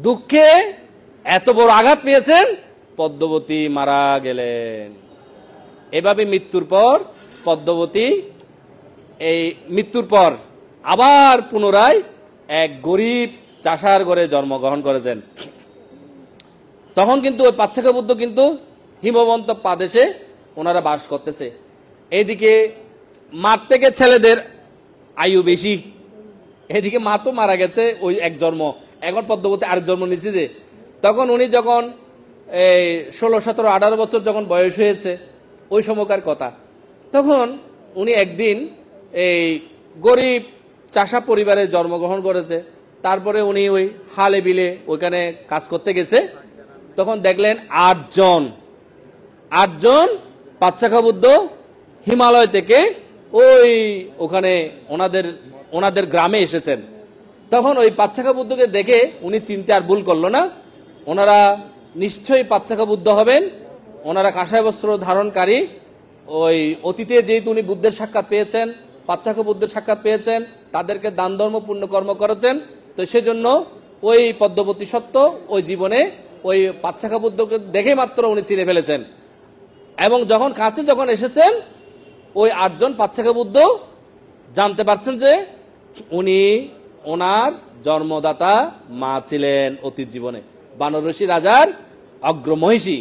দুঃখে এত বড় আঘাত পেয়েছেন, পদ্মবতী মারা গেলেন। এভাবে মৃত্যুর পর পদ্মবতী এই মৃত্যুর পর আবার পুনরায় এক গরিব চাষার ঘরে জন্মগ্রহণ করেছেন। তখন কিন্তু ওই পাচ্ছেকা বুদ্ধ কিন্তু হিমবন্ত প্রদেশে ওনারা বাস করতেছে। এইদিকে মার থেকে ছেলেদের আয়ু বেশি, এদিকে মা তো মারা গেছে ওই এক জন্ম, এখন পদ্মবতী আরেক জন্ম নিচ্ছে। যে তখন উনি যখন এই 16, 17, 18 বছর যখন বয়স হয়েছে, ওই সময়কার কথা, তখন উনি একদিন এই গরিব চাষা পরিবারে জন্মগ্রহণ করেছে। তারপরে উনি ওই হালে বিলে ওইখানে কাজ করতে গেছে। তখন দেখলেন 8 জন পাচ্ছেকা বুদ্ধ হিমালয় থেকে ওখানে ওনাদের গ্রামে এসেছেন। তখন ওই পাচ্ছেকা বুদ্ধকে দেখে উনি চিনতে আর ভুল করলো না, ওনারা নিশ্চয়ই পাচ্ছেকা বুদ্ধ হবেন, ওনারা কাঁসাই বস্ত্র ধারণকারী। ওই অতীতে যেহেতু উনি বুদ্ধের সাক্ষাৎ পেয়েছেন, পাচ্ছেকা বুদ্ধের সাক্ষাৎ পেয়েছেন, তাদেরকে দান ধর্ম পুণ্য কর্ম করেছেন, তো সেজন্য ওই পদ্মবতী সত্য ওই জীবনে ওই পাচ্ছেকা বুদ্ধকে দেখে মাত্র উনি চিনে ফেলেছেন। এবং যখন কাছে যখন এসেছেন, ওই 8 জন পাচ্ছেকা বুদ্ধ জানতে পারছেন যে উনি ওনার জন্মদাতা মা ছিলেন অতীত জীবনে, বানরসি রাজার অগ্রমহিষী।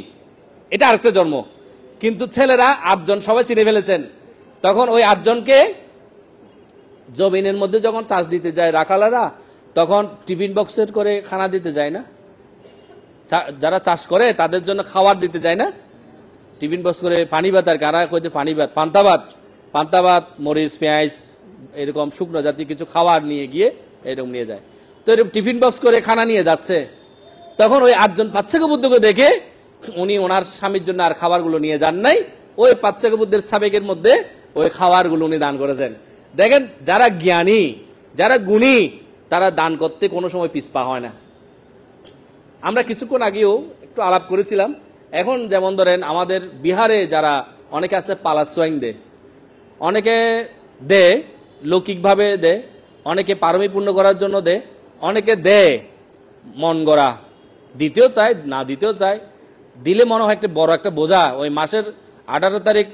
এটা আরেকটা জন্ম। কিন্তু ছেলেরা 8 জন সবাই চিনে ফেলেছেন। তখন ওই 8 জনকে জমিনের মধ্যে যখন চাষ দিতে যায় রাখালারা, তখন টিফিন বক্সের করে খানা দিতে যায় না, যারা চাষ করে তাদের জন্য খাবার দিতে যায় না, টিফিন বক্স করে পানি ভাত, আর কারা কইতে পানি ভাত, পান্তা ভাত, মরিচ পেঁয়াজ এরকম শুকনো জাতীয় কিছু খাবার নিয়ে গিয়ে এরকম নিয়ে যায়। তো এরকম টিফিন বক্স করে খানা নিয়ে যাচ্ছে। তখন ওই 8 জন পাচ্ছেকা বুদ্ধকে দেখে উনি ওনার স্বামীর জন্য আর খাবারগুলো নিয়ে যান নাই, ওই পাচ্ছেকা বুদ্ধের সাবেকের মধ্যে ওই খাবারগুলো উনি দান করেছেন। দেখেন, যারা জ্ঞানী, যারা গুণী, তারা দান করতে কোনো সময় পিছপা হয় না। আমরা কিছুক্ষণ আগেও একটু আলাপ করেছিলাম, এখন যেমন ধরেন আমাদের বিহারে যারা অনেকে আছে পালাস সোয়াইং দে, অনেকে দে লৌকিকভাবে দে, অনেকে পারমি পূর্ণ করার জন্য দে, অনেকে দে মন গড়া, দিতেও চায় না দিতেও চায়, দিলে মনে হয় একটা বড় একটা বোঝা। ওই মাসের 18 তারিখ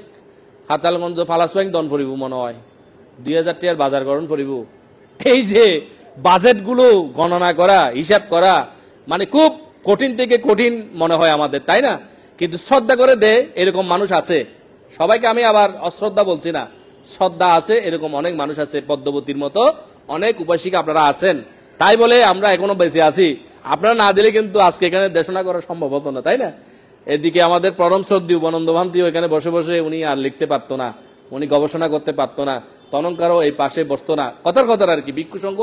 হাতালগঞ্জ পালাস সোয়াইং দন পড়িব, মনে হয় 2000 টাকার বাজার গ্রহণ করিব। এই যে বাজেটগুলো গণনা করা, হিসাব করা, মানে খুব কঠিন থেকে কঠিন মনে হয় আমাদের, তাই না? কিন্তু শ্রদ্ধা করে দে এরকম মানুষ আছে। সবাইকে আমি আবার অশ্রদ্ধা বলছি না, শ্রদ্ধা আছে এরকম অনেক মানুষ আছে। পদ্মবতীর মতো অনেক উপাসিকা আপনারা আছেন, তাই বলে আমরা এখনো বেঁচে আছি। আপনারা না দিলে কিন্তু আজকে এখানে দেশনা করা সম্ভব হতো না, তাই না? এদিকে আমাদের পরম শ্রদ্ধেয় বনন্দ ভান্তিও এখানে বসে বসে উনি আর লিখতে পারতো না, উনি গবেষণা করতে পারতো না, তনঙ্কারও এই পাশে বসতো না। কথার আর কি, ভিক্ষু সংঘ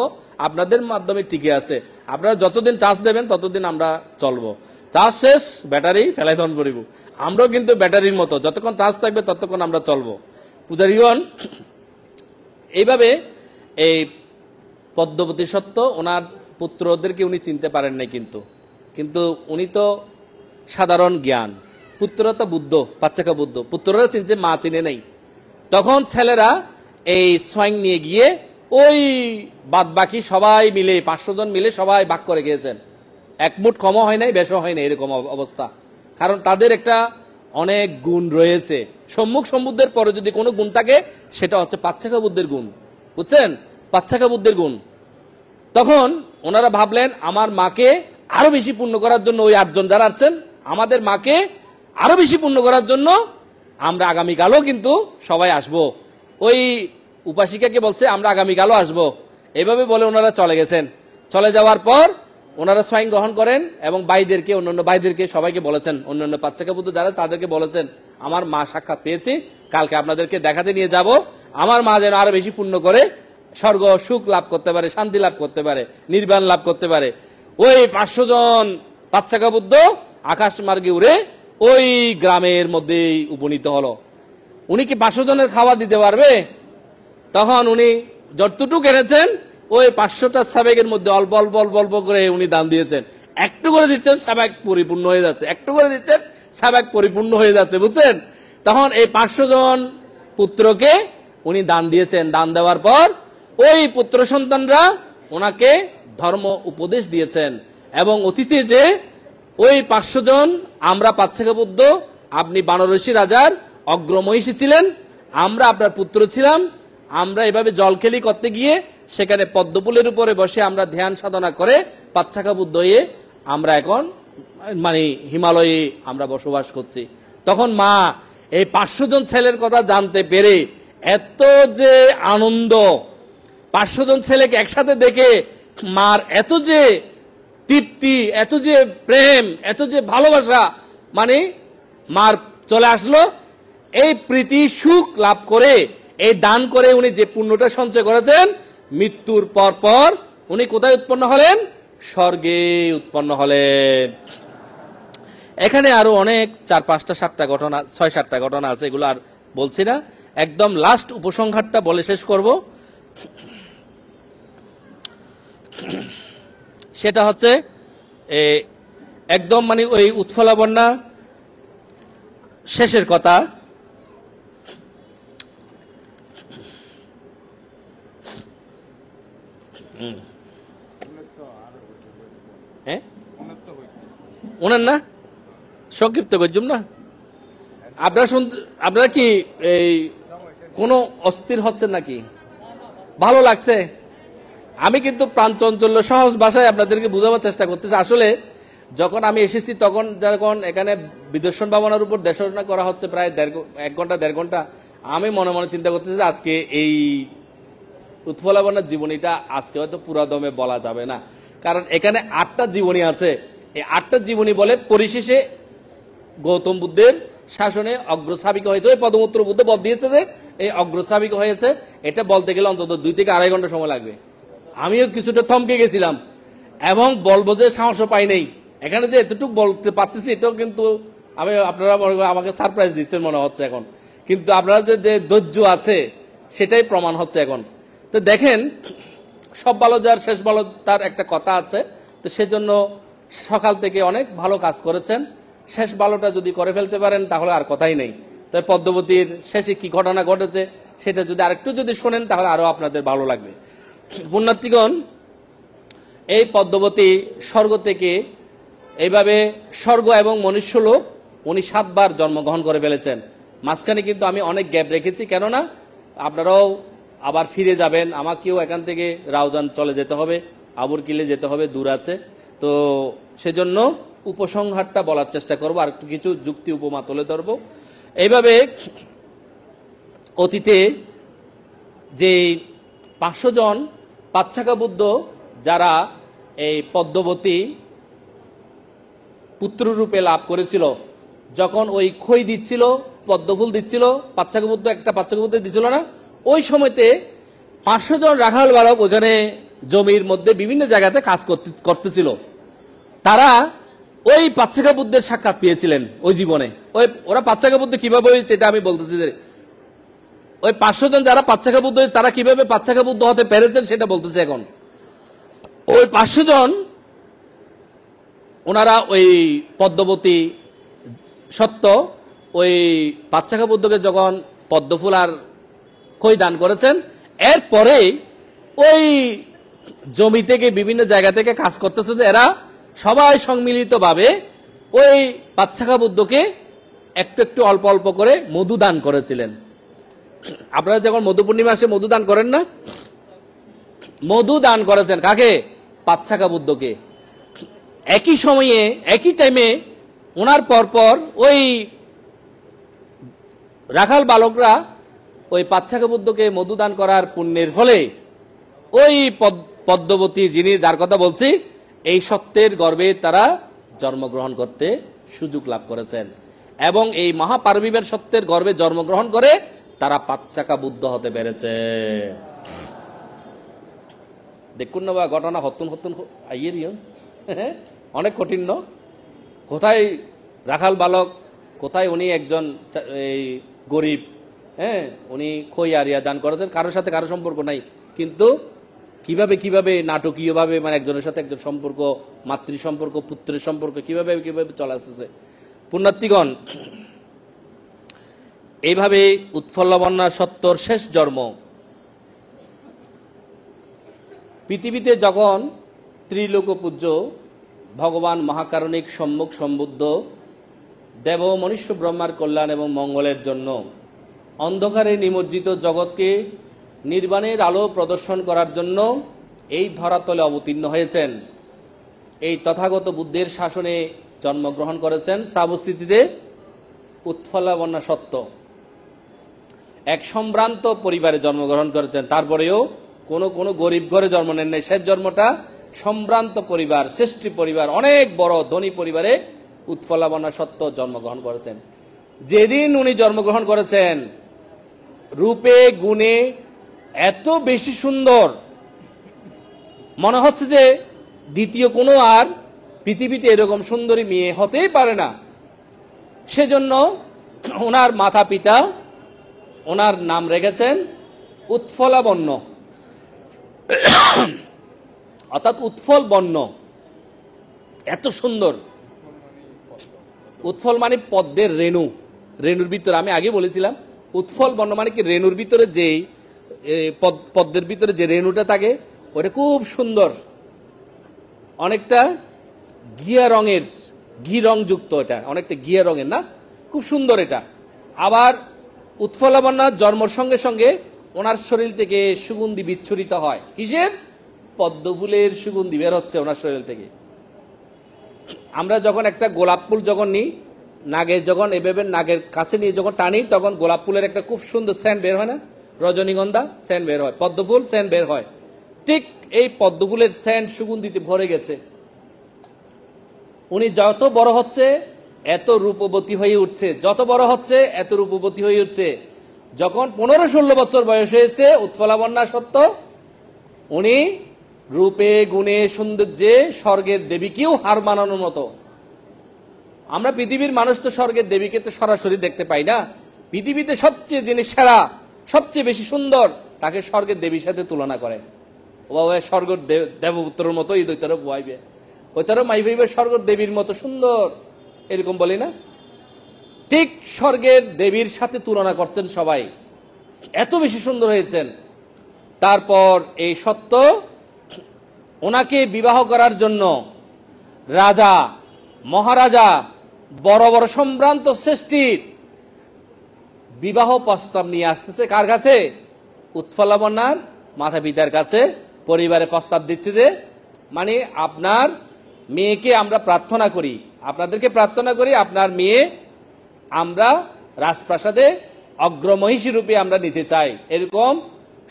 আপনাদের মাধ্যমে টিকে আছে। আপনারা যতদিন চার্জ দেবেন ততদিন আমরা চলবো, চার্জ শেষ ব্যাটারি ফেলাই ধন করিব। আমরাও কিন্তু ব্যাটারির মতো, যতক্ষণ চার্জ থাকবে ততক্ষণ আমরা চলবো। পূজারীগণ, এইভাবে এই পদ্মবতী সত্য ওনার পুত্রদেরকে উনি চিনতে পারেন নাই, কিন্তু উনি তো সাধারণ জ্ঞান, পুত্র তো বুদ্ধ, পাচ্ছেকা বুদ্ধ, পুত্ররা চিনছে, মা চিনে নাই। তখন ছেলেরা এই সোয়াইং নিয়ে গিয়ে ওই বাদ বাকি সবাই মিলে 500 জন মিলে সবাই ভাগ করে গিয়েছেন। এক মুঠ কমও হয় নাই, বেশও হয় নাই, এরকম অবস্থা। কারণ তাদের একটা অনেক গুণ রয়েছে। সম্মুখ সম্বুদ্ধের পরে যদি কোনো গুণ থাকে, সেটা হচ্ছে পাচ্ছেকা বুদ্ধের গুণ, বুঝছেন? পাচ্ছেকা বুদ্ধের গুণ। তখন ওনারা ভাবলেন, আমার মাকে আরো বেশি পূর্ণ করার জন্য, ওই 8 জন যারা আছেন, আমাদের মাকে আরো বেশি পূর্ণ করার জন্য আমরা আগামীকালও কিন্তু সবাই আসবো। ওই উপাসিকাকে বলছে আমরা আগামীকালও আসবো। এইভাবে বলে ওনারা চলে গেছেন। চলে যাওয়ার পর ওনারা স্বয়ং গ্রহণ করেন এবং ভাইদেরকে, অন্যান্য ভাইদেরকে সবাইকে বলেছেন, অন্যান্য পাচ্ছেকা বুদ্ধ যারা তাদেরকে বলেছেন, আমার মা সাক্ষাৎ পেয়েছি, কালকে আপনাদেরকে দেখাতে নিয়ে যাব, আমার মা যেন আরো বেশি পূর্ণ করে স্বর্গ সুখ লাভ করতে পারে, শান্তি লাভ করতে পারে, নির্বাণ লাভ করতে পারে। ওই 500 জন পাচ্ছেকা বুদ্ধ আকাশ মার্গে উড়ে ওই গ্রামের মধ্যেই উপনীত হলো। উনি কি 500 জনের খাবার দিতে পারবে? তখন উনি যতটুকু এনেছেন ওই 500টা সাবেকের মধ্যে অল্প অল্প অল্প অল্প করে উনি দান দিয়েছেন। একটু করে দিচ্ছেন, সাবেক পরিপূর্ণ হয়ে যাচ্ছে, একটু করে দিচ্ছেন, সাবেক পরিপূর্ণ হয়ে যাচ্ছে, বুঝছেন? তখন এই 500 জন পুত্রকে উনি দান দিয়েছেন। দান দেওয়ার পর ওই পুত্র সন্তানরা ওনাকে ধর্ম উপদেশ দিয়েছেন এবং অতীতে যে ওই 500 জন আমরা পাচ্ছেকা বুদ্ধ, আপনি বানরসি রাজার অগ্রমহিষী ছিলেন, আমরা আপনার পুত্র ছিলাম, আমরা এভাবে জলখেলি করতে গিয়ে সেখানে পদ্মফুলের উপরে বসে আমরা ধ্যান সাধনা করে পাচ্ছাকা বুদ্ধ হয়ে আমরা এখন মানে হিমালয়ে আমরা বসবাস করছি। তখন মা এই 500 জন ছেলের কথা জানতে পেরে এত যে আনন্দ, 500 জন ছেলেকে একসাথে দেখে মার এত যে তৃপ্তি, এত যে প্রেম, এত যে ভালোবাসা, মানে মার চলে আসলো। এই প্রীতি সুখ লাভ করে, এই দান করে উনি যে পুণ্যটা সঞ্চয় করেছেন, মৃত্যুর পর পর উনি কোথায় উৎপন্ন হলেন? স্বর্গে উৎপন্ন হলেন। এখানে আরো অনেক 4-5টা 7টা ঘটনা, 6-7টা ঘটনা আছে, এগুলো আর বলছি না। একদম লাস্ট উপসংহারটা বলে শেষ করব। সেটা হচ্ছে একদম মানে ওই উৎফলা বন্যা শেষের কথা। হ্যাঁ, ওনার না সংক্ষিপ্ত করছুম না। আপনারা কি এই কোনো অস্থির হচ্ছেন নাকি? ভালো লাগছে? আমি কিন্তু প্রাণচঞ্চল্য সহজ ভাষায় আপনাদেরকে বোঝাবার চেষ্টা করতেছি। আসলে যখন আমি এসেছি তখন যখন এখানে বিদর্শন ভাবনার উপর দেশনা করা হচ্ছে প্রায় 1 ঘন্টা 1.5 ঘন্টা, আমি মনে মনে চিন্তা করতেছি আজকে এই উৎফলাবনার জীবনীটা আজকে হয়তো পুরা দমে বলা যাবে না, কারণ এখানে 8টা জীবনী আছে। এই 8টা জীবনী বলে পরিশেষে গৌতম বুদ্ধের শাসনে অগ্রসাবিক হয়েছে। ওই পদমূত্র বুদ্ধ বল দিয়েছে যে এই অগ্রসাবিক হয়েছে, এটা বলতে গেলে অন্তত 2 থেকে 2.5 ঘন্টা সময় লাগবে। আমিও কিছুটা থমকে গেছিলাম এবং বলবো যে সাহসও পাই নাই। এখানে যে এতটুকু বলতে পারতেছি এটাও কিন্তু আপনারা আমাকে সারপ্রাইজ দিচ্ছেন মনে হচ্ছে এখন, কিন্তু আপনারা যে ধৈর্য আছে সেটাই প্রমাণ হচ্ছে এখন। তো দেখেন, সব ভালো যার শেষ ভালো তার একটা কথা আছে। তো সেজন্য সকাল থেকে অনেক ভালো কাজ করেছেন, শেষ ভালোটা যদি করে ফেলতে পারেন তাহলে আর কথাই নেই। তবে পদ্মবতীর শেষে কি ঘটনা ঘটেছে সেটা যদি আরেকটু যদি শোনেন তাহলে আরো আপনাদের ভালো লাগবে। পুণ্যার্থীগণ, এই পদ্মবতী স্বর্গ থেকে এইভাবে স্বর্গ এবং মনুষ্যলোক উনি 7 বার জন্মগ্রহণ করে ফেলেছেন। মাঝখানে কিন্তু আমি অনেক গ্যাপ রেখেছি, কেননা আপনারাও আবার ফিরে যাবেন, আমাকেও এখান থেকে রাউজান চলে যেতে হবে, আবুর কিলে যেতে হবে, দূর আছে। তো সেজন্য উপসংহারটা বলার চেষ্টা করবো, আর একটু কিছু যুক্তি উপমা তুলে ধরবো। এইভাবে অতীতে যে 500 জন পাচ্ছাকা বুদ্ধ যারা এই পদ্মবতী পুত্ররূপে লাভ করেছিল, যখন ওই খই দিচ্ছিল, পদ্মফুল দিচ্ছিল, পাচ্ছাকা বুদ্ধ একটা পাচ্ছাকা বুদ্ধ দিচ্ছিল না, ওই সময়তে 500 জন রাখাল বালক ওখানে জমির মধ্যে বিভিন্ন জায়গাতে কাজ করতেছিল। তারা ওই পাচ্ছাকা বুদ্ধের সাক্ষাৎ পেয়েছিলেন ওই জীবনে। ওরা পাচ্ছাকা বুদ্ধ কিভাবে হয়েছে এটা আমি বলতেছি, যে ওই 500 জন যারা পাচ্ছাকা বুদ্ধ তারা কিভাবে পাচ্ছাকা বুদ্ধ হতে পেরেছেন সেটা বলতেছে এখন। ওই 500 জন ওনারা ওই পদ্মবতী সত্য ওই পাচ্ছাকা বুদ্ধকে যখন পদ্মফুল আর খই দান করেছেন, এরপরে ওই জমি থেকে বিভিন্ন জায়গা থেকে কাজ করতেছে, এরা সবাই সম্মিলিত ভাবে ওই পাচ্ছাকা বুদ্ধকে একটু একটু অল্প অল্প করে মধু দান করেছিলেন। আপনারা যখন মধু পূর্ণিমা আসে মধু দান করেন না, মধু দান করেছেন কাকে? পাচ্ছাকা বুদ্ধকে। একই সময়ে একই টাইমে ওনার পরপর ওই রাখাল বালকরা ওই পাচ্ছাকা বুদ্ধকে মধু দান করার পুণ্যের ফলে ওই পদ্মবতী যিনি যার কথা বলছি, এই সত্যের গর্ভে তারা জন্মগ্রহণ করতে সুযোগ লাভ করেছেন এবং এই মহাপারবিবের সত্যের গর্ভে জন্মগ্রহণ করে তারা পাচ্ছাকা বুদ্ধ হতে পেরেছে। দেখুন না বা ঘটনা হতুন হতুন আইয়ের অনেক কঠিন। কোথায় রাখাল বালক, কোথায় উনি একজন এই গরিব, হ্যাঁ, উনি খই আরিয়া দান করেছেন, কারোর সাথে কারো সম্পর্ক নাই, কিন্তু কিভাবে কিভাবে নাটকীয় ভাবে মানে একজনের সাথে একজন সম্পর্ক, মাতৃ সম্পর্ক, পুত্রের সম্পর্ক কিভাবে কিভাবে চলে আসতেছে। পুণ্যার্থীগণ, এইভাবে উৎফুল্লবন্যা সত্যর শেষ জন্ম। পৃথিবীতে যখন ত্রিলোক পূজ্য ভগবান মহাকারণিক সম্মুখ সম্বুদ্ধ দেব মনুষ্য ব্রহ্মার কল্যাণ এবং মঙ্গলের জন্য অন্ধকারে নিমজ্জিত জগৎকে নির্বাণের আলো প্রদর্শন করার জন্য এই ধরাতলে অবতীর্ণ হয়েছেন। এই তথাগত বুদ্ধের শাসনে জন্মগ্রহণ করেছেন শ্রাবস্তিতে উৎফলাবন্যা সত্য। এক সম্ভ্রান্ত পরিবারে জন্মগ্রহণ করেছেন, তারপরেও কোনো গরিব ঘরে জন্ম নেন নাই। শেষ জন্মটা সম্ভ্রান্ত পরিবার, শ্রেষ্ঠ পরিবার, অনেক বড় ধনী পরিবারে উৎফলাবন্যা সত্য জন্মগ্রহণ করেছেন। যেদিন উনি জন্মগ্রহণ করেছেন রূপে গুণে এত বেশি সুন্দর, মনে হচ্ছে যে দ্বিতীয় কোনো আর পৃথিবীতে এরকম সুন্দরী মেয়ে হতেই পারে না। সেজন্য ওনার মাতা পিতা ওনার নাম রেখেছেন উৎফলাবন্য, অর্থাৎ উৎফল বর্ণ। এত সুন্দর। উৎফল মানে পদ্মের রেণু, রেণুর ভিতরে, আমি আগে বলেছিলাম উৎফল বর্ণ মানে কি রেণুর ভিতরে যে পদ্মের ভিতরে যে রেণুটা থাকে ওটা খুব সুন্দর, অনেকটা ঘিয়া রঙের, ঘি রং যুক্ত, এটা অনেকটা ঘিয়া রঙের না, খুব সুন্দর এটা। আবার উৎফলাবন্যা জন্মের সঙ্গে সঙ্গে ওনার শরীর থেকে সুগন্ধি বিচ্ছুরিত হয়। কিসের? পদ্ম ফুলের সুগন্ধি বের হচ্ছে ওনার শরীর থেকে। আমরা যখন একটা গোলাপ ফুল যখন নিই, নাগে যখন এভাবে নাগের কাছে নিয়ে যখন টানি, তখন গোলাপ ফুলের একটা খুব সুন্দর সেন্ট বের হয় না? রজনীগন্ধা সেন্ট বের হয়, পদ্ম ফুল সেন্ট বের হয়। ঠিক এই পদ্ম ফুলের সেন্ট সুগন্ধিতে ভরে গেছে। উনি যত বড় হচ্ছে এত রূপবতী হয়ে উঠছে, যত বড় হচ্ছে এত রূপবতী হয়ে উঠছে। যখন 15-16 বছর বয়স হয়েছে উৎফলাবন্যা সত্য, উনি রূপে গুণে সৌন্দর্যে স্বর্গের দেবীকেও হার মানানোর মতো। আমরা পৃথিবীর মানুষ তো স্বর্গের দেবীকে তো সরাসরি দেখতে পাই না। পৃথিবীতে সবচেয়ে যিনি সেরা, সবচেয়ে বেশি সুন্দর, তাকে স্বর্গের দেবীর সাথে তুলনা করে। ও বাবা স্বর্গের দেবপুত্রের মতো এই দৈতারও ভুয়াইবে, ওই তারও মাই ভাইবে স্বর্গের দেবীর মতো সুন্দর, এরকম বলি না? ঠিক স্বর্গের দেবীর সাথে তুলনা করছেন সবাই, এত বেশি সুন্দর হয়েছেন। তারপর এই সত্য ওনাকে বিবাহ করার জন্য রাজা, মহারাজা, বড় বড় সম্ভ্রান্ত শ্রেষ্ঠীর বিবাহ প্রস্তাব নিয়ে আসতেছে। কার কাছে? উৎফলাবন্যার মাতা পিতার কাছে পরিবারে প্রস্তাব দিচ্ছে যে, মানে আপনার মেয়েকে আমরা প্রার্থনা করি, আপনাদেরকে প্রার্থনা করি, আপনার মেয়ে আমরা রাজপ্রাসাদে অগ্রমহিষী রূপে আমরা নিতে চাই। এরকম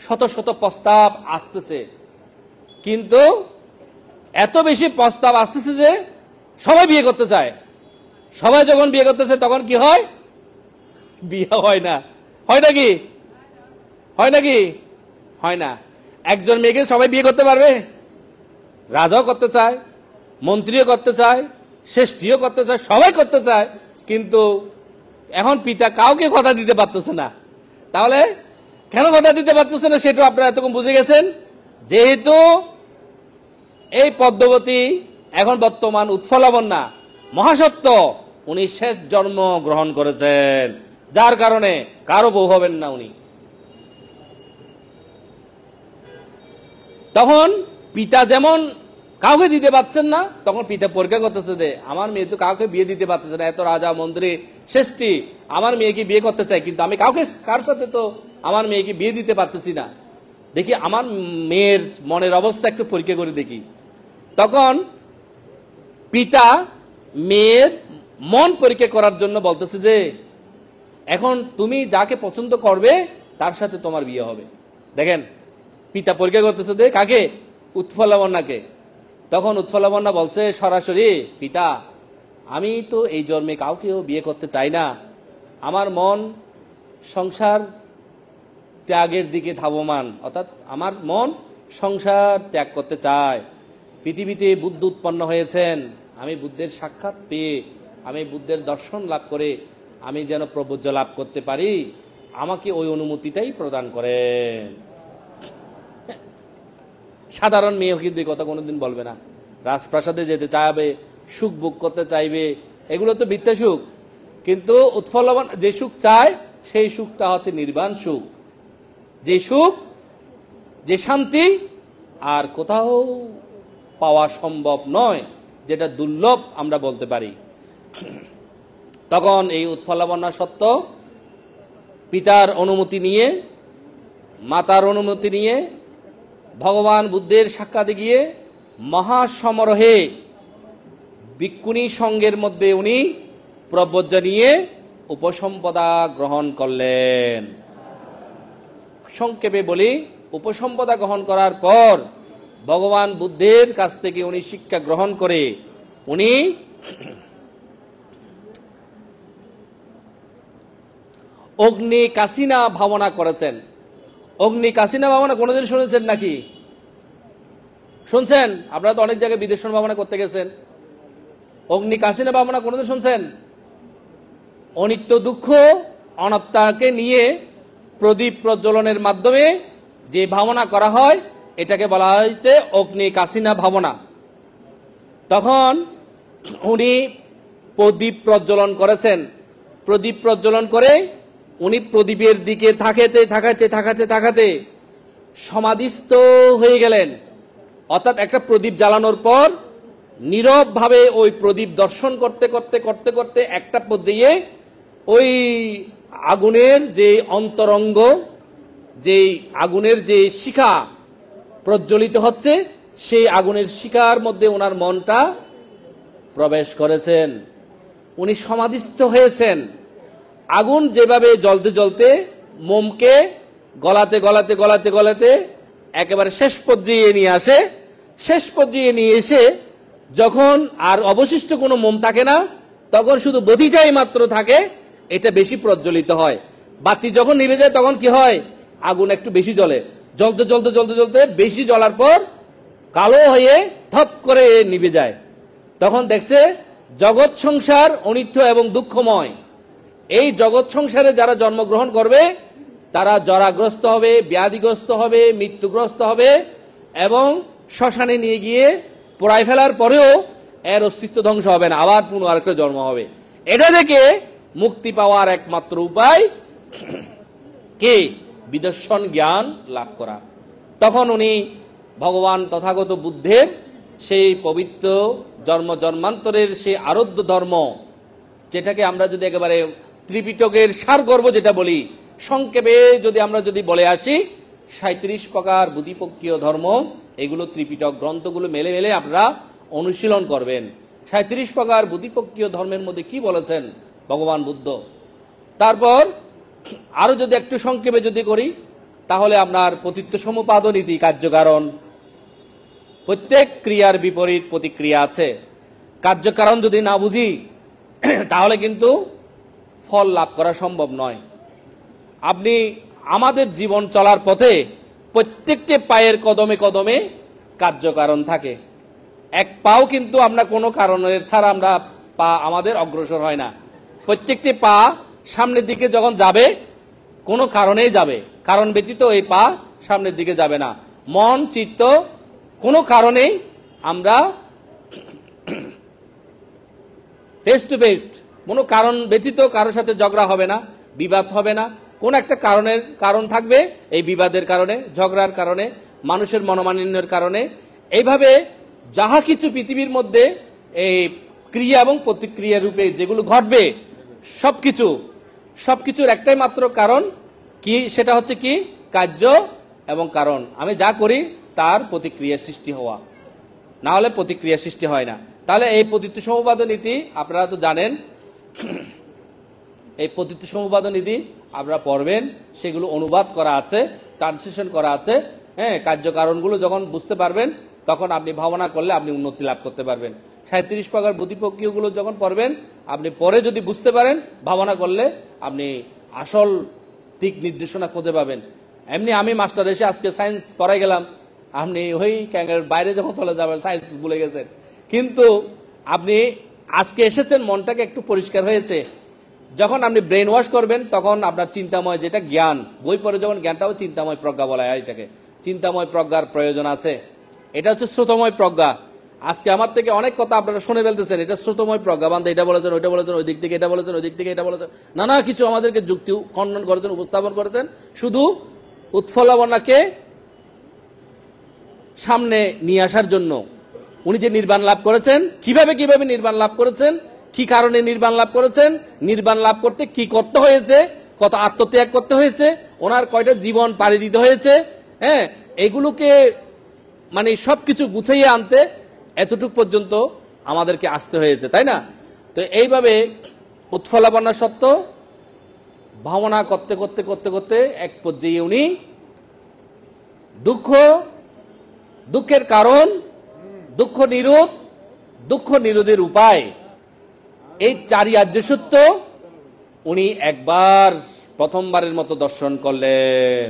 শত শত প্রস্তাব আসতেছে। কিন্তু এত বেশি প্রস্তাব আসতেছে যে সবাই বিয়ে করতে চায়। সবাই যখন বিয়ে করতেছে তখন কি হয়? বিয়ে হয় না। হয় নাকি? হয় নাকি? হয় না। একজন মেয়েকে সবাই বিয়ে করতে পারবে? রাজাও করতে চায়, মন্ত্রীও করতে চায়, শ্রেষ্ঠীও করতে চায়, সবাই করতে চায়, কিন্তু এখন পিতা কাউকে কথা দিতে পারতেছে না। তাহলে কেন কথা দিতে পারতেছে না সেটা আপনারা এতক্ষণ বুঝে গেছেন। যেহেতু এই পদ্মবতী এখন বর্তমান উৎফলাবন্যা মহাসত্য, উনি শেষ জন্ম গ্রহণ করেছেন, যার কারণে কারো বউ হবেন না উনি। তখন পিতা যেমন কাউকে দিতে পারছেন না, তখন পিতা পরীক্ষা করতেছে যে আমার মেয়ে তো কাউকে বিয়ে দিতে পারতেছে না, এত রাজা মন্ত্রী শ্রেষ্ঠী আমার মেয়েকে বিয়ে করতে চাই, কিন্তু আমি কাউকে কার সাথে তো আমার মেয়েকে বিয়ে দিতে পারতেছি না, দেখি আমার মেয়ের মনের অবস্থা একটু পরীক্ষা করে দেখি। তখন পিতা মেয়ের মন পরীক্ষা করার জন্য বলতেছে যে এখন তুমি যাকে পছন্দ করবে তার সাথে তোমার বিয়ে হবে। দেখেন পিতা পরীক্ষা করতেছে যে কাকে? উৎফলাবন্যাকে। তখন উৎফলাবন্যা বলছে সরাসরি, পিতা আমি তো এই জন্মে কাউকেও বিয়ে করতে চাই না, আমার মন সংসার ত্যাগের দিকে ধাবমান, অর্থাৎ আমার মন সংসার ত্যাগ করতে চায়। পৃথিবীতে বুদ্ধ উৎপন্ন হয়েছেন, আমি বুদ্ধের সাক্ষাৎ পেয়ে, আমি বুদ্ধের দর্শন লাভ করে আমি যেন প্রবোজ্য লাভ করতে পারি, আমাকে ওই অনুমতিটাই প্রদান করেন। সাধারণ মেয়েও কিন্তু এই কথা কোনোদিন বলবে না। রাজপ্রাসাদে যেতে চাইবে, সুখ ভোগ করতে চাইবে, এগুলো তো মিথ্যা সুখ। কিন্তু উৎফলাবন যে সুখ চায় সেই সুখটা হচ্ছে নির্বাণ সুখ, যে সুখ, যে শান্তি আর কোথাও পাওয়া সম্ভব নয়, যেটা দুর্লভ আমরা বলতে পারি। তখন এই উৎফলাবন্যা সত্য পিতার অনুমতি নিয়ে, মাতার অনুমতি নিয়ে, ভগবান বুদ্ধের সাক্ষাতে গিয়ে মহাসমারোহে ভিক্ষুণী সঙ্গের মধ্যে উনি প্রব্রজ্জা নিয়ে উপসম্পদা গ্রহণ করলেন। সংক্ষেপে বলি, উপসম্পদা গ্রহণ করার পর ভগবান বুদ্ধের কাছ থেকে উনি শিক্ষা গ্রহণ করে উনি অগ্নি কাসিনা ভাবনা করেছেন। অগ্নি কাসিনা ভাবনা কোনোদিন শুনেছেন নাকি? শুনছেন? আপনারা তো অনেক জায়গায় বিদেশ ভাবনা করতে গেছেন। অগ্নি কাসিনা ভাবনা কোনোদিন শুনছেন? অনিত্য দুঃখ অনাত্মাকে নিয়ে প্রদীপ প্রজ্বলনের মাধ্যমে যে ভাবনা করা হয় এটাকে বলা হয়েছে অগ্নি কাসিনা ভাবনা। তখন উনি প্রদীপ প্রজ্বলন করেছেন। প্রদীপ প্রজ্বলন করে উনি প্রদীপের দিকে তাকাতে সমাধিস্থ হয়ে গেলেন। অর্থাৎ একটা প্রদীপ জ্বালানোর পর নীরব ভাবে ওই প্রদীপ দর্শন করতে একটা পর্যায়ে ওই আগুনের যে অন্তরঙ্গ, যে আগুনের যে শিখা প্রজ্বলিত হচ্ছে, সেই আগুনের শিখার মধ্যে ওনার মনটা প্রবেশ করেছেন। উনি সমাধিস্থ হয়েছেন। আগুন যেভাবে জ্বলতে জ্বলতে মোমকে গলাতে একেবারে শেষ পর্যায়ে নিয়ে আসে। শেষ পর্যায়ে নিয়ে এসে যখন আর অবশিষ্ট কোনো মোম থাকে না, তখন শুধু বতিটাই মাত্র থাকে, এটা বেশি প্রজ্বলিত হয়। বাতি যখন নিভে যায় তখন কি হয়? আগুন একটু বেশি জ্বলে। জ্বলতে বেশি জ্বলার পর কালো হয়ে থপ করে নিভে যায়। তখন দেখছে জগৎ সংসার অনিত্য এবং দুঃখময়। এই জগৎ সংসারে যারা জন্মগ্রহণ করবে তারা জরাগ্রস্ত হবে, ব্যাধিগ্রস্ত হবে, মৃত্যুগ্রস্ত হবে এবং শ্মশানে নিয়ে গিয়ে পোড়ায় ফেলার পরেও এর অস্তিত্ব ধ্বংস হবে না, আবার পুনঃ আরেকটা জন্ম হবে। এটা থেকে মুক্তি পাওয়ার একমাত্র উপায় কে? বিদর্শন জ্ঞান লাভ করা। তখন উনি ভগবান তথাগত বুদ্ধের সেই পবিত্র জন্মান্তরের সেই আরাধ্য ধর্ম, যেটাকে আমরা যদি একেবারে ত্রিপিটকের সারগর্ভ যেটা বলি, সংক্ষেপে যদি আমরা বলে আসি, 37 প্রকার বুদ্ধিপক্ষীয় ধর্ম, এগুলো ত্রিপিটক গ্রন্থগুলো মেলে আপনারা অনুশীলন করবেন। 37 প্রকার বুদ্ধিপক্ষীয় ধর্মের মধ্যে কি বলেছেন ভগবান বুদ্ধ। তারপর আরো যদি একটু সংক্ষেপে করি, তাহলে আপনার পতিত্ব সমুপাদ নীতি, কার্যকারণ, প্রত্যেক ক্রিয়ার বিপরীত প্রতিক্রিয়া আছে। কার্যকারণ যদি না বুঝি তাহলে কিন্তু ফল লাভ করা সম্ভব নয়। আপনি আমাদের জীবন চলার পথে প্রত্যেকটি পায়ের কদমে কার্যকারণ থাকে। এক পাও কিন্তু আমরা কোনো কারণের ছাড়া পা আমাদের অগ্রসর হয় না। প্রত্যেকটি পা সামনের দিকে যখন যাবে কোনো কারণেই যাবে, কারণ ব্যতীত এই পা সামনের দিকে যাবে না। মন চিত্ত কোনো কারণেই আমরা ফেস টু ফেস, কোনো কারণ ব্যতীত কারোর সাথে ঝগড়া হবে না, বিবাদ হবে না। কোন একটা কারণ থাকবে, এই বিবাদের কারণে, ঝগড়ার কারণে, মানুষের মনোমালিন্যের কারণে। এইভাবে যাহা কিছু পৃথিবীর মধ্যে এই ক্রিয়া এবং প্রতিক্রিয়া রূপে যেগুলো ঘটবে, সবকিছুর একটাই মাত্র কারণ কি, সেটা হচ্ছে কি? কার্য এবং কারণ। আমি যা করি তার প্রতিক্রিয়া সৃষ্টি হওয়া, না হলে প্রতিক্রিয়া সৃষ্টি হয় না। তাহলে এই পতিত্ব সমুপাদ নীতি আপনারা তো জানেন, এই পতিত্ব সমুপাদ নীতি আপনারা পড়বেন, সেগুলো অনুবাদ করা আছে, ট্রান্সলেশন করা আছে। হ্যাঁ, কার্যকারণগুলো যখন বুঝতে পারবেন তখন আপনি ভাবনা করলে আপনি উন্নতি লাভ করতে পারবেন। 37 প্রকার বুদ্ধিপক্ষীয়গুলো যখন পড়বেন, আপনি পরে যদি বুঝতে পারেন, ভাবনা করলে আপনি আসল দিক নির্দেশনা খুঁজে পাবেন। এমনি আমি মাস্টার এসে আজকে সায়েন্স পড়াই গেলাম, আপনি ওই ক্যাঙ্গের বাইরে যখন চলে যাবেন সায়েন্স ভুলে গেছেন। কিন্তু আপনি আজকে এসেছেন, মনটাকে একটু পরিষ্কার হয়েছে। যখন আপনি ব্রেন ওয়াশ করবেন তখন আপনার চিন্তাময় যেটা জ্ঞান, বই পড়ে যখন জ্ঞানটাও চিন্তাময় প্রজ্ঞা বলা হয়, এটাকে চিন্তাময় প্রজ্ঞার প্রয়োজন আছে। এটা হচ্ছে স্রোতময় প্রজ্ঞা। আজকে আমার থেকে অনেক কথা আপনারা শুনে ফেলতেছেন, এটা স্রোতময় প্রজ্ঞা, বান্ধব এটা বলেছেন, ওইটা বলেছেন, ওই দিক থেকে এটা বলেছেন, ওই দিক থেকে এটা বলেছেন, নানা কিছু আমাদেরকে যুক্তি খণ্ডন করেছেন, উপস্থাপন করেছেন, শুধু উৎফলাবনাকে সামনে নিয়ে আসার জন্য। উনি যে নির্বাণ লাভ করেছেন, কিভাবে কিভাবে নির্বাণ লাভ করেছেন, কি কারণে নির্বাণ লাভ করেছেন, নির্বাণ লাভ করতে কি করতে হয়েছে, কত আত্মত্যাগ করতে হয়েছে, ওনার কয়টা জীবন পাড়ি দিতে হয়েছে, হ্যাঁ, এগুলোকে মানে সবকিছু গুছাইয়ে আনতে এতটুক পর্যন্ত আমাদেরকে আসতে হয়েছে, তাই না? তো এইভাবে উৎফলাবন্যা সত্য ভাবনা করতে করতে করতে করতে এক পর্যায়ে উনি দুঃখের কারণ, দুঃখ নিরোধ, দুঃখ নিরোধের উপায়, এই চারি আর্য সত্য উনি একবার প্রথমবারের মতো দর্শন করলেন।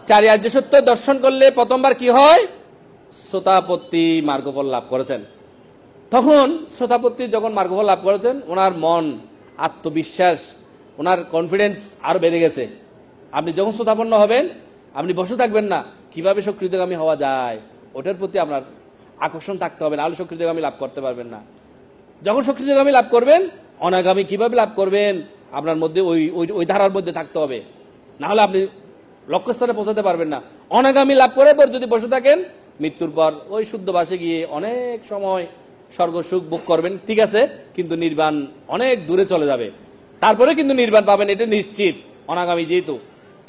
চারি আর্য সত্য দর্শন করলে প্রথমবার কি হয়? শ্রোতাপত্তি মার্গফল লাভ করেছেন। তখন শ্রোতাপত্তি যখন মার্গফল লাভ করেছেন, ওনার মন, আত্মবিশ্বাস, ওনার কনফিডেন্স আরো বেড়ে গেছে। আপনি যখন শ্রোতাপন্ন হবেন, আপনি বসে থাকবেন না, কিভাবে সক্রিয়তাগামী হওয়া যায় ওটার প্রতি আপনার আকর্ষণ থাকতে হবে, নাহলে সক্রিয়তাগামী লাভ করতে পারবেন না। যখন সক্রিয়তাগামী লাভ করবেন, অনাগামী কিভাবে লাভ করবেন আপনার মধ্যে ওই ধারার মধ্যে থাকতে হবে, না হলে আপনি লক্ষ্যস্থানে পৌঁছাতে পারবেন না। অনাগামী লাভ করার পর যদি বসে থাকেন, মৃত্যুর পর ওই শুদ্ধ বাসে গিয়ে অনেক সময় স্বর্গ সুখ ভোগ করবেন, ঠিক আছে, কিন্তু নির্বাণ অনেক দূরে চলে যাবে। তারপরে কিন্তু নির্বাণ পাবেন, এটা নিশ্চিত, অনাগামী যেহেতু।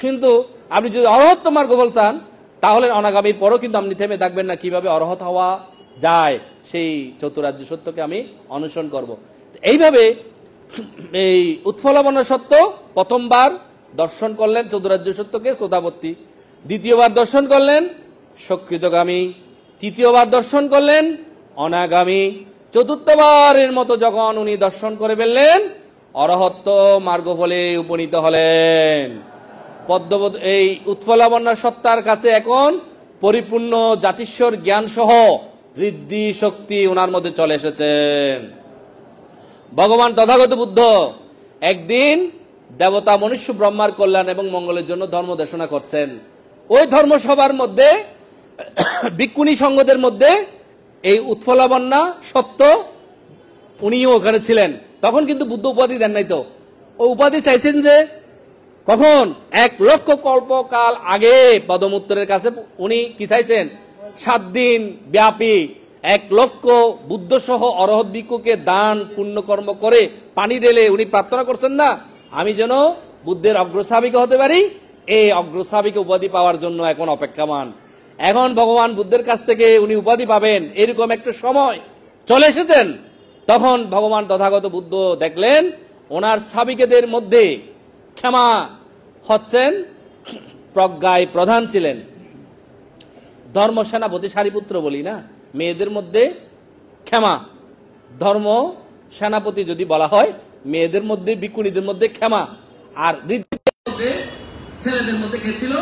কিন্তু আপনি যদি অরহত্ব মার্গফল চান, তাহলে অনাগামীর পরও কিন্তু আপনি থেমে থাকবেন না, কিভাবে অরহত হওয়া যায় সেই চতুরার্য সত্যকে আমি অনুসরণ করব। এইভাবে এই উৎফলাবন্যা সত্য প্রথমবার দর্শন করলেন চতুরার্য সত্যকে শ্রোতাপত্তি, দ্বিতীয়বার দর্শন করলেন সক্রিয়তগামী, তৃতীয়বার দর্শন করলেন অনাগামী, চতুর্থবারের মতো যখন উনি দর্শন করে ফেললেন, অরহত্ব মার্গফলে উপনীত হলেন। পদ্মবোধ এই উৎফলাবন্যা সত্তার কাছে এখন পরিপূর্ণ জাতিস্বর জ্ঞান সহ ঋদ্ধি শক্তি ওনার মধ্যে চলে এসেছেন। ভগবান তথাগত বুদ্ধ একদিন দেবতা, মনুষ্য, ব্রহ্মার কল্যাণ এবং মঙ্গলের জন্য ধর্ম দেশনা করছেন। ওই ধর্মসভার মধ্যে ভিক্ষুণী সঙ্গদের মধ্যে এই উৎফলাবন্যা সত্য উনিও ওখানে ছিলেন। তখন কিন্তু বুদ্ধ উপাধি দেন নাই। তো ও উপাধি চাইছেন যে কখন 1,00,000 কল্পকাল আগে পদমূত্তরের কাছে উনি কি চাইছেন? 7 দিন ব্যাপী 1,00,000 বুদ্ধ সহ অরহত ভিক্ষুকে দান পুণ্যকর্ম করে পানি ঢেলে উনি প্রার্থনা করছেন না, আমি যেন বুদ্ধের অগ্রশ্রাবিক হতে পারি। এই অগ্রশ্রাবিক উপাধি পাওয়ার জন্য এখন অপেক্ষামান। এখন ভগবান বুদ্ধের কাছ থেকে উনি উপাধি পাবেন, এরকম একটা সময় চলে এসেছেন। তখন ভগবান তথাগত বুদ্ধ দেখলেন ওনার শ্রাবিকেদের মধ্যে ক্ষমা হচ্ছেন প্রজ্ঞায় প্রধান ছিলেন। ধর্ম সেনাপতি সারিপুত্র বলি না, মেয়েদের মধ্যে ক্ষমা, ধর্ম সেনাপতি যদি বলা হয়, মেয়েদের মধ্যে ভিক্ষুণীদের মধ্যে ক্ষমা, আর ছেলেদের মধ্যে কে ছিল?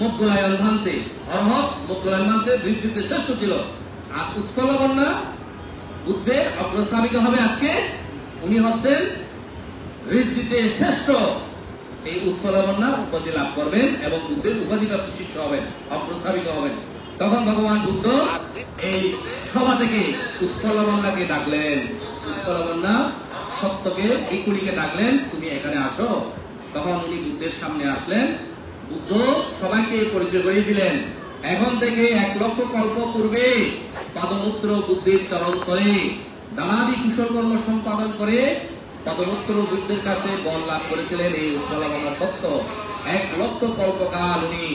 মোক্ষলায়ন ভান্তে, অরহত মোক্ষলায়ন ভান্তে ঋদ্ধিতে শ্রেষ্ঠ ছিল। আর উৎফলাবন্যা বুদ্ধের অগ্রশ্রাবিকা হবে আজকে, উনি হচ্ছেন ঋদ্ধিতে শ্রেষ্ঠ। এই উৎফলাবন্যা উপাধি লাভ করবেন এবং বুদ্ধের উপাধি প্রাপ্ত শিষ্য হবেন, অগ্রশ্রাবিকা হবেন। তখন ভগবান বুদ্ধ এই সভা থেকে উৎফলাবন্যাকে ডাকলেন, উৎফলাবন্যা সত্যকে, ভিক্ষুণীকে ডাকলেন, তুমি এখানে আসো। তখন উনি বুদ্ধের সামনে আসলেন। বুদ্ধ সবাইকে পরিচয় করিয়ে দিলেন, এখন থেকে 1,00,000 কল্প পূর্বে পদমূত্র বুদ্ধের চরণ করে নানাদি কুশল কর্ম সম্পাদন করে পদমূত্র বুদ্ধের কাছে বল লাভ করেছিলেন এই উৎফলাবন্যা সত্য। 1,00,000 কল্পকাল উনি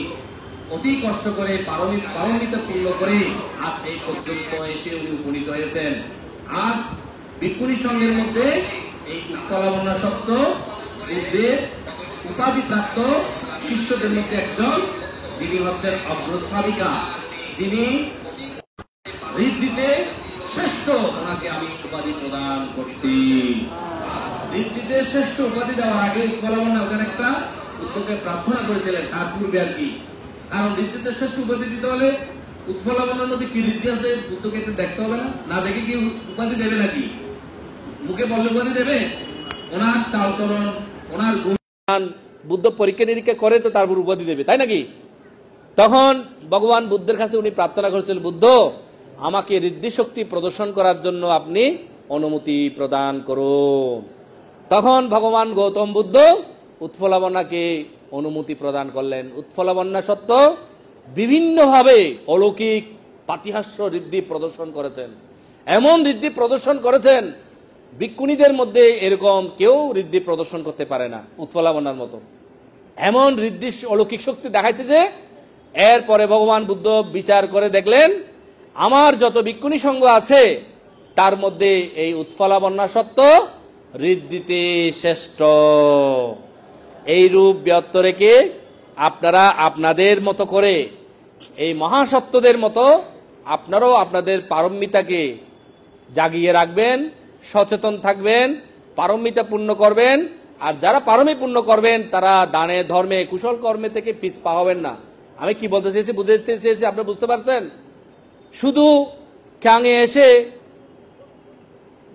অতি কষ্ট করে পারমিত পূর্ণ করে আজ এই পর্যন্ত এসে উনি উপনীত হয়েছেন। আজ ভিক্ষুণী সঙ্গের মধ্যে এই উৎফলাবন্যা সত্য বুদ্ধের উপাধি প্রাপ্ত শিষ্যদের মধ্যে একজন, যিনি হচ্ছেন অগ্রশ্রাবিকা, যিনি ঋদ্ধিতে শ্রেষ্ঠ, ওনাকে আমি উপাধি প্রদান করছি। ঋদ্ধিতে শ্রেষ্ঠ উপাধি দেওয়ার আগে উৎফলাবন্যা ওখানে একটা বুদ্ধকে প্রার্থনা করেছিলেন, তার পূর্বে আর কি। কারণ ঋদ্ধিতে শ্রেষ্ঠ উপাধি দিতে হলে উৎফলাবন্যার মধ্যে কি ঋদ্ধি আছে বুদ্ধকে একটু দেখতে হবে না? না দেখে কি উপাধি দেবে নাকি? মুখে বললে উপাধি দেবে? ওনার চালচরণ, ওনার গুণ বুদ্ধ পরীক্ষা নিরীক্ষা করে তো তারপর উপাধি দেবে, তাই নাকি? তখন ভগবান বুদ্ধের কাছে উনি প্রার্থনা করেছিলেন, বুদ্ধ আমাকে ঋদ্ধি শক্তি প্রদর্শন করার জন্য আপনি অনুমতি প্রদান করুন। তখন ভগবান গৌতম বুদ্ধ উৎফলাবন্যাকে অনুমতি প্রদান করলেন। উৎফলাবন্যা সত্য বিভিন্নভাবে অলৌকিক পাতিহাস্য ঋদ্ধি প্রদর্শন করেছেন, এমন ঋদ্ধি প্রদর্শন করেছেন ভিক্ষুণীদের মধ্যে এরকম কেউ ঋদ্ধি প্রদর্শন করতে পারে না উৎপলা বন্যার মতো। এমন ঋদ্ধি অলৌকিক শক্তি দেখাইছে যে এরপরে ভগবান বুদ্ধ বিচার করে দেখলেন আমার যত ভিক্ষুণী সংঘ আছে তার মধ্যে এই উৎপলা বন্যা সত্য ঋদ্ধিতে শ্রেষ্ঠ। এই রূপ ব্যক্ত রেখে আপনারা আপনাদের মতো করে এই মহাসত্যদের মতো আপনারাও আপনাদের পারমিতাকে জাগিয়ে রাখবেন, সচেতন থাকবেন, পারমিতা পূর্ণ করবেন। আর যারা পারমি পূর্ণ করবেন তারা দানে ধর্মে কুশল কর্মে থেকে পিছপা হবেন না। আমি কি বলতে চেয়েছি, বুঝতে চেয়েছি, আপনি বুঝতে পারছেন? শুধু ক্যাঙে এসে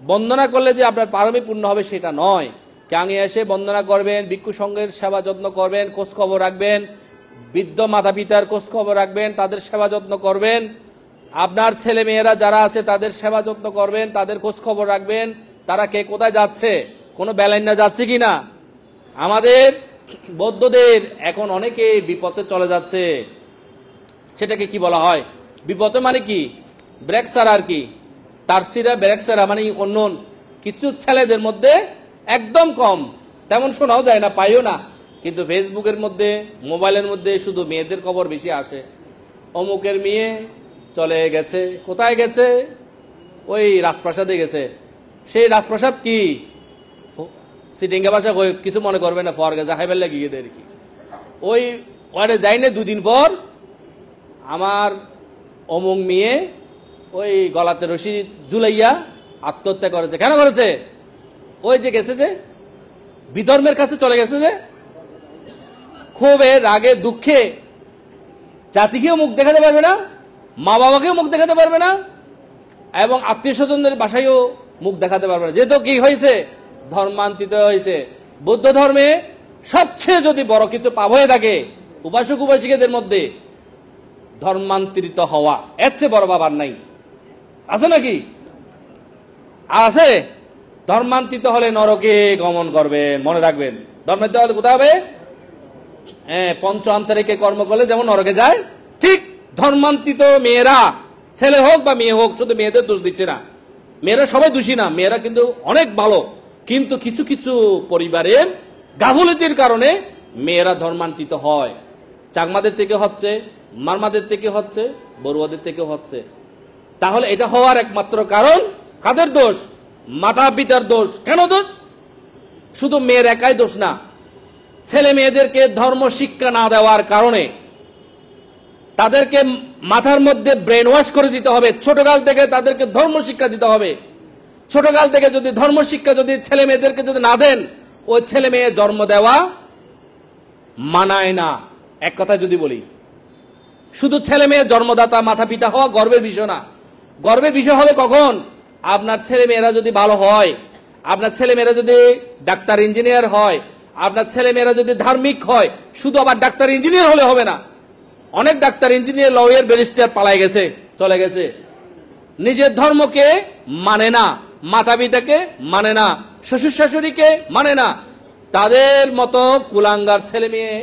বন্দনা করলে যে আপনার পারমি পূর্ণ হবে সেটা নয়। ক্যাঙে এসে বন্দনা করবেন, ভিক্ষু সংঘের সেবা যত্ন করবেন, খোঁজ খবর রাখবেন, বৃদ্ধ মাতা পিতার খোঁজ খবর রাখবেন, তাদের সেবা যত্ন করবেন, আপনার ছেলে মেয়েরা যারা আছে তাদের সেবা যত্ন করবেন, তাদের খোঁজ খবর রাখবেন, তারা কে কোথায় যাচ্ছে, কোনো বেলাইনা যাচ্ছে কিনা। আমাদের বৌদ্ধদের এখন অনেকে বিপদে চলে যাচ্ছে, সেটাকে কি বলা হয়? বিপদে মানে কি? ব্রেক সারা আর কি, তারসিরা ব্রেক সারা মানে অন্য কিছু ছেলেদের মধ্যে একদম কম, তেমন শোনাও যায় না, পাইও না, কিন্তু ফেসবুকের মধ্যে মোবাইলের মধ্যে শুধু মেয়েদের খবর বেশি আসে। অমুকের মেয়ে চলে গেছে, কোথায় গেছে? ওই রাজপ্রাসাদে গেছে। সেই রাজপ্রাসাদ কি সিটিঙ্গা ভাষা কিছু মনে করবে না, ফর গেছে হাইবেল লাগিয়ে দেয় কি। ওই ওয়ার্ডে যাইনে দুদিন পর আমার অমুক মেয়ে ওই গলাতে রশি ঝুলাইয়া আত্মহত্যা করেছে। কেন করেছে? ওই যে গেছে যে বিধর্মের কাছে চলে গেছে, যে ক্ষোভে রাগে দুঃখে জাতিকেও মুখ দেখাতে পারবে না, মা বাবাকেও মুখ দেখাতে পারবে না, এবং আত্মীয় স্বজনদের বাসায়ও মুখ দেখাতে পারবে না। যেহেতু কি হয়েছে? ধর্মান্তরিত হয়েছে। বৌদ্ধ ধর্মে সবচেয়ে যদি বড় কিছু পাপ হয়ে থাকে উপাসক উপাসিকাদের মধ্যে ধর্মান্তরিত হওয়া, এর চেয়ে বড় পাপ আর নাই। আছে নাকি? আর আছে? ধর্মান্তরিত হলে নরকে গমন করবেন, মনে রাখবেন। ধর্মান্তরিত হলে কোথায় হবে? পঞ্চ আন্তরিকে কর্ম করলে যেমন নরকে যায়, ঠিক ধর্মান্তরিত মেয়েরা, ছেলে হোক বা মেয়ে হোক, শুধু মেয়েদের দোষ দিচ্ছে না, মেয়েরা সবাই দোষী না, মেয়েরা কিন্তু অনেক ভালো, কিন্তু কিছু কিছু পরিবারের গাফলতির কারণে মেয়েরা ধর্মান্তরিত হয়। চাকমাদের থেকে হচ্ছে, মারমাদের থেকে হচ্ছে, বড়ুয়াদের থেকে হচ্ছে। তাহলে এটা হওয়ার একমাত্র কারণ কাদের দোষ? মাতা পিতার দোষ। কেন দোষ? শুধু মেয়ের একাই দোষ না, ছেলে মেয়েদেরকে ধর্ম শিক্ষা না দেওয়ার কারণে তাদেরকে মাথার মধ্যে ব্রেন ওয়াশ করে দিতে হবে। ছোটকাল থেকে তাদেরকে ধর্ম শিক্ষা দিতে হবে। ছোটকাল থেকে যদি ধর্ম শিক্ষা যদি ছেলে মেয়েদেরকে যদি না দেন, ওই ছেলে মেয়ে জন্ম দেওয়া মানায় না। এক কথা যদি বলি, শুধু ছেলে মেয়ে জন্মদাতা মাতা পিতা হওয়া গর্বের বিষয় না। গর্বের বিষয় হবে কখন? আপনার ছেলে মেয়েরা যদি ভালো হয়, আপনার ছেলে মেয়েরা যদি ডাক্তার ইঞ্জিনিয়ার হয়, আপনার ছেলে মেয়েরা যদি ধার্মিক হয়। শুধু আবার ডাক্তার ইঞ্জিনিয়ার হলে হবে না। অনেক ডাক্তার ইঞ্জিনিয়ার লয়ার ব্যারিস্টার পালাই গেছে, চলে গেছে, নিজের ধর্মকে মানে না, মাতা পিতাকে মানে না, শ্বশুর শাশুড়িকে মানে না। তাদের মতো কুলাঙ্গার ছেলে মেয়ে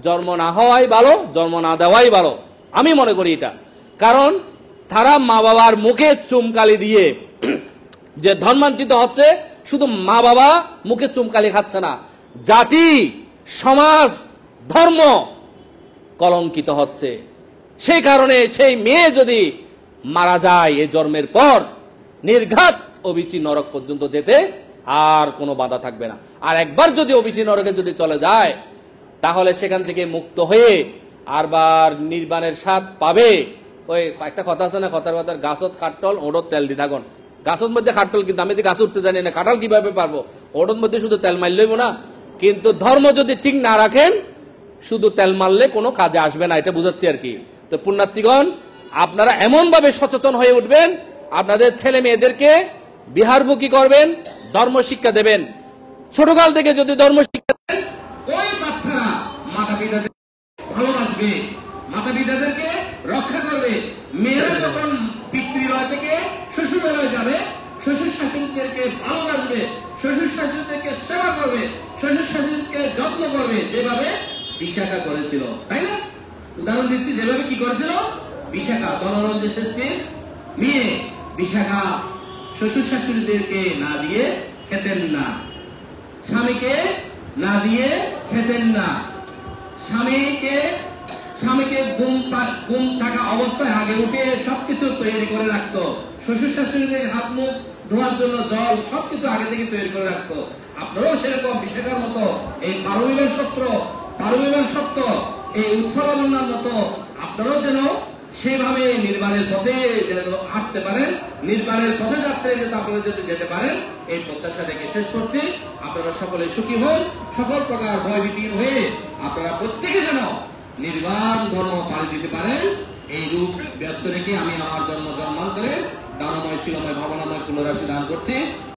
জন্ম না হওয়াই ভালো, জন্ম না দেওয়াই ভালো, আমি মনে করি এটা। কারণ তারা মা বাবার মুখে চুমকালি দিয়ে যে ধর্মান্তরিত হচ্ছে, শুধু মা বাবা মুখে চুমকালি খাচ্ছে না, জাতি, সমাজ, ধর্ম কলঙ্কিত হচ্ছে। সেই কারণে সেই মেয়ে যদি মারা যায় এই জন্মের পর, নির্ঘাত অবিচি নরক পর্যন্ত যেতে আর কোনো বাধা থাকবে না। আর একবার যদি অবিচি নরকে যদি চলে যায়, তাহলে সেখান থেকে মুক্ত হয়ে আরবার নির্বাণের স্বাদ পাবে। ওই একটা কথা আছে না, কথার কথার গাছত কাঠল ওড়ত তেল দি থাকুন। গাছের মধ্যে কাঠল, কিন্তু আমি গাছ উঠতে জানি না, কাঁঠাল কিভাবে পারবো? ওড়োর মধ্যে শুধু তেল মারল না। কিন্তু ধর্ম যদি ঠিক না রাখেন, শুধু তেল মারলে কোনো কাজে আসবে না, এটা বুঝাচ্ছি আর কি। তো পুণ্যার্থীগণ, আপনারা এমন ভাবে সচেতন হয়ে উঠবেন, আপনাদের ছেলে মেয়েদেরকে বিহারমুখী করবেন, ধর্ম শিক্ষা দেবেন। ছোটকাল থেকে যদি ধর্ম শিক্ষা দেন, ওই বাচ্চারা মাতা পিতাদের ভালোবাসবে, মাতা পিতাদেরকে রক্ষা করবে। মেয়েরা যখন পিতৃলয় থেকে শ্বশুরালয়ে যাবে, শ্বশুর শাশুড়িদেরকে ভালোবাসবে, শ্বশুর শাশুড়িদেরকে সেবা করবে, শ্বশুর শাশুড়িকে যত্ন করবে, যেভাবে বিশাখা করেছিল, তাই না? উদাহরণ দিচ্ছি, যেভাবে কি করেছিল বিশাখা জনরঞ্জন শ্রেষ্ঠীর মেয়ে বিশাখা শ্বশুর শাশুড়িদেরকে না দিয়ে খেতেন না, স্বামীকে না দিয়ে খেতেন না, স্বামীকে ঘুম থাকা অবস্থায় আগে উঠে সবকিছু তৈরি করে রাখতো, শ্বশুর শাশুড়িদের হাত মুখ ধোয়ার জন্য জল সবকিছু আগে থেকে তৈরি করে রাখতো। আপনারাও সেরকম বিশাখার মতো এই পারমিমের সত্য এই উৎফলনার মতো আপনারাও যেন সেভাবে নির্বাণের পথে যেন হাঁটতে পারেন, নির্বাণের পথে যাত্রা আপনারা যদি যেতে পারেন, এই প্রত্যাশা রেখে শেষ করছি। আপনারা সকলে সুখী হন, সকল প্রকার ভয়ভীতিহীন হয়ে আপনারা প্রত্যেকে যেন নির্বাণ ধর্ম পাড়ি দিতে পারেন, এই রূপ ব্যক্ত রেখে আমি আমার জন্মান্তরে দানময় শিলময় ভাবনাময় পুনরাশি দান করছি।